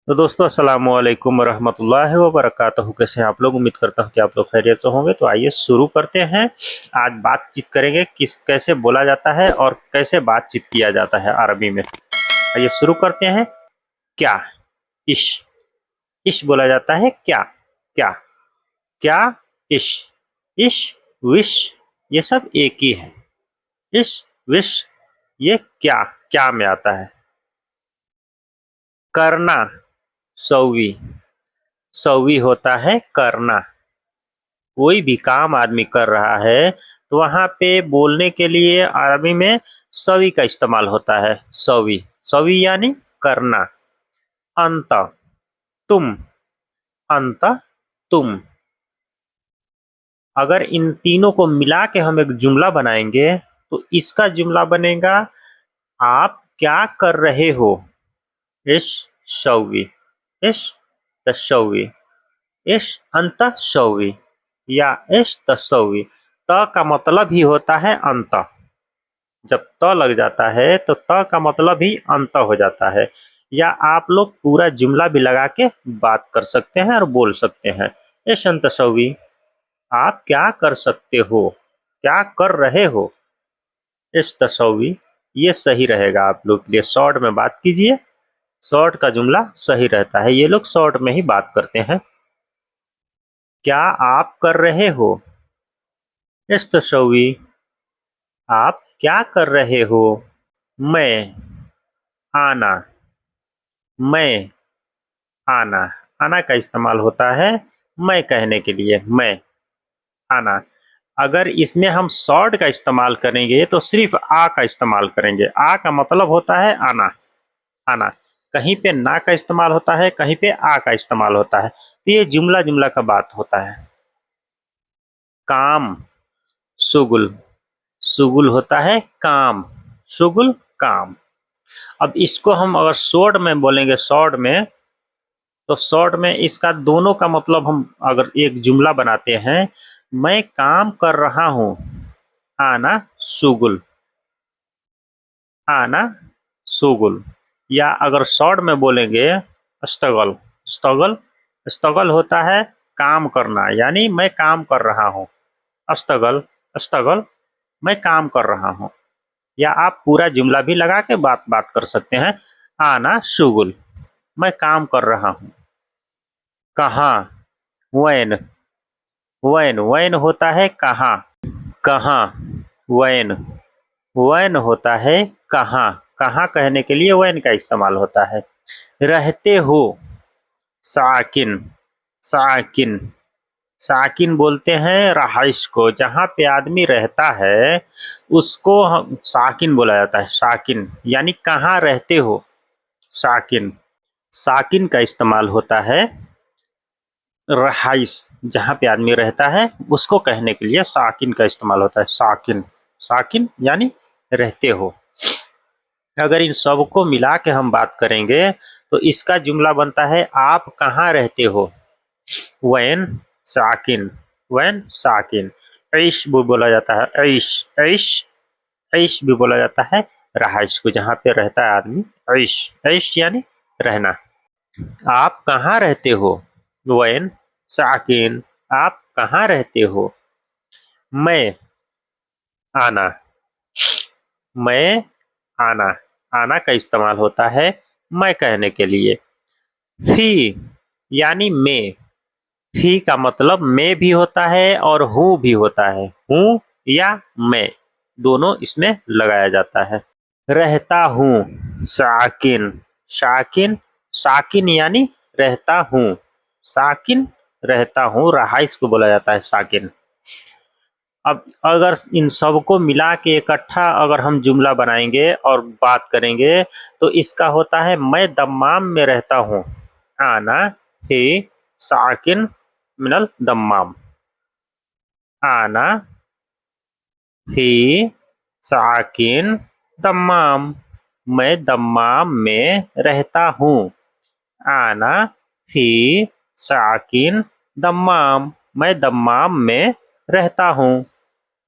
तो दोस्तों अस्सलाम वालेकुम रहमतुल्लाहि व बरकातहू। कैसे हैं आप लोग? उम्मीद करता हूँ कि आप लोग खैरियत से होंगे। तो आइए शुरू करते हैं। आज बातचीत करेंगे कैसे बोला जाता है और कैसे बातचीत किया जाता है अरबी में। आइए शुरू करते हैं। क्या? इश। इश बोला जाता है क्या। क्या? क्या? इश। इश, विश, ये सब एक ही है। इश, विश, ये क्या क्या में आता है। करना, सौवी। सौवी होता है करना। कोई भी काम आदमी कर रहा है तो वहां पे बोलने के लिए अरबी में सवी का इस्तेमाल होता है। सवी। सवी यानी करना। अंत, तुम। अंत, तुम। अगर इन तीनों को मिला के हम एक जुमला बनाएंगे तो इसका जुमला बनेगा, आप क्या कर रहे हो। इश शौवी। इश तशौवी। इश अंत शौवी या इश तसौवी। त का मतलब ही होता है अंत। जब त लग जाता है तो त का मतलब ही अंत हो जाता है। या आप लोग पूरा जुमला भी लगा के बात कर सकते हैं और बोल सकते हैं। इश अंत शौवी, आप क्या कर सकते हो, क्या कर रहे हो। इश तशौवी, ये सही रहेगा आप लोग के लिए। शॉर्ट में बात कीजिए, शॉर्ट का जुमला सही रहता है। ये लोग शॉर्ट में ही बात करते हैं। क्या आप कर रहे हो। इश तशौवी, आप क्या कर रहे हो। मैं, आना। मैं, आना। आना का इस्तेमाल होता है मैं कहने के लिए। मैं, आना। अगर इसमें हम शॉर्ट का इस्तेमाल करेंगे तो सिर्फ आ का इस्तेमाल करेंगे। आ का मतलब होता है आना। आना। कहीं पे ना का इस्तेमाल होता है, कहीं पे आ का इस्तेमाल होता है। तो ये जुमला जुमला का बात होता है। काम, शुगुल। शुगुल होता है काम। शुगुल, काम। अब इसको हम अगर शॉर्ट में बोलेंगे, शॉर्ट में, तो शॉर्ट में इसका दोनों का मतलब हम अगर एक जुमला बनाते हैं, मैं काम कर रहा हूं। आना शुगुल। आना शुगुल। या अगर शॉर्ट में बोलेंगे स्ट्रगल। स्ट्रगल। स्ट्रगल होता है काम करना, यानी मैं काम कर रहा हूं। स्ट्रगल, स्ट्रगल, मैं काम कर रहा हूं। या आप पूरा जुमला भी लगा के बात बात कर सकते हैं। आना शुगुल, मैं काम कर रहा हूं। कहाँ, वैन। वैन, वैन होता है कहाँ। कहाँ, वैन। वैन होता है कहाँ। कहाँ कहने के लिए वैन का इस्तेमाल होता है। रहते हो, साकिन। साकिन। साकिन बोलते हैं रहाइश को, जहाँ पे आदमी रहता है उसको हम साकिन बोला जाता है। साकिन यानी कहाँ रहते हो। साकिन। साकिन का इस्तेमाल होता है रहाइश, जहाँ पे आदमी रहता है उसको कहने के लिए साकिन का इस्तेमाल होता है। साकिन। साकिन यानी रहते हो। अगर इन सबको मिला के हम बात करेंगे तो इसका जुमला बनता है, आप कहाँ रहते हो। वैन साकिन। वैन साकिन। ऐश भी बोला जाता है। ऐश। ऐश। ऐश भी बोला जाता है रहाइश को, जहाँ पे रहता है आदमी। ऐश। ऐश यानी रहना। आप कहाँ रहते हो। वैन साकिन, आप कहाँ रहते हो। मैं, आना। मैं, आना। आना का इस्तेमाल होता है मैं कहने के लिए। फी यानी मैं। फी का मतलब मैं भी होता है और हूँ भी होता है। हूँ या मैं, दोनों इसमें लगाया जाता है। रहता हूँ, साकिन। साकिन। साकिन यानी रहता हूँ। साकिन, रहता हूँ। रहाइश को बोला जाता है साकिन। अब अगर इन सबको मिला के इकट्ठा अगर हम जुमला बनाएंगे और बात करेंगे तो इसका होता है, मैं दम्माम में रहता हूँ। आना ही साकिन मिनल दम्माम। आना ही साकिन दम्माम, मैं दम्माम में रहता हूँ। आना ही साकिन दम्माम, मैं दम्माम में रहता हूँ।